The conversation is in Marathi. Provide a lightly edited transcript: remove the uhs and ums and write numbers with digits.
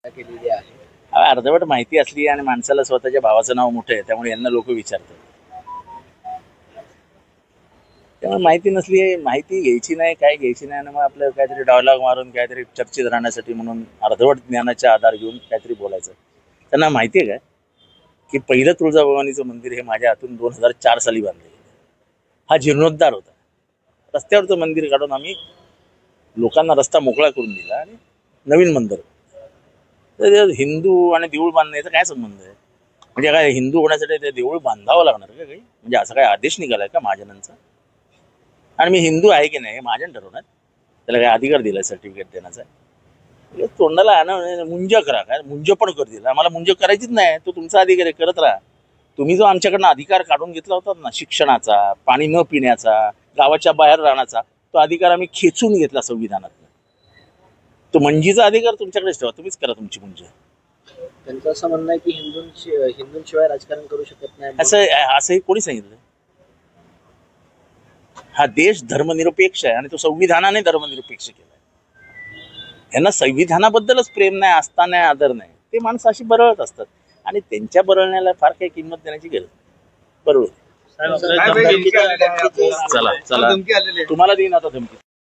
केलेली आहे. अर्धवट माहिती असली आणि माणसाला स्वतःच्या भावाचं नाव मोठं आहे त्यामुळे यांना लोक विचारतात. त्यामुळे माहिती नसली, माहिती घ्यायची नाही, काय घ्यायची नाही, आणि मग आपलं काहीतरी डायलॉग मारून काहीतरी चर्चेत राहण्यासाठी म्हणून अर्धवट ज्ञानाचा आधार घेऊन काहीतरी बोलायचं. त्यांना माहिती आहे का की पहिलं तुळजाभवानीचं मंदिर हे माझ्या हातून 2004 साली बांधलं गेलं. हा जीर्णोद्धार होता. रस्त्यावरचं मंदिर काढून आम्ही लोकांना रस्ता मोकळा करून दिला आणि नवीन मंदिर. तर हिंदू आणि देऊळ बांधण्याचा काय संबंध आहे? म्हणजे काय हिंदू होण्यासाठी ते देऊळ बांधावं लागणार का काही? म्हणजे असं काय आदेश निघालाय का महाजनांचा? आणि मी हिंदू आहे की नाही हे महाजन ठरवणार. त्याला काय अधिकार दिलाय सर्टिफिकेट देण्याचा? तोंडाला आणा मुंज करा, काय मुंज पण करतील. आम्हाला मुंज करायचीच नाही, तो तुमचा अधिकार आहे, करत राहा. तुम्ही जो आमच्याकडनं अधिकार काढून घेतला होता ना, शिक्षणाचा, पाणी न पिण्याचा, गावाच्या बाहेर राहण्याचा, तो अधिकार आम्ही खेचून घेतला संविधानात. तो मंजीचा अधिकार तुमच्याकडेच ठेवा, तुम्हीच करा तुमची मुंज. त्यांचं असं म्हणणं आहे की हिंदूंशिवाय राजकारण करू शकत नाही. असंही कोणी सांगितलं? हा देश धर्मनिरपेक्ष आहे आणि तो संविधानाने धर्मनिरपेक्ष केलाय. यांना संविधानाबद्दलच प्रेम नाही, आस्था नाही, आदर नाही. ते माणसं अशी बरळत असतात आणि त्यांच्या बरळण्याला फार काही किंमत देण्याची गरज. बरोबर. चला चला, तुम्हाला देईन आता धमकी.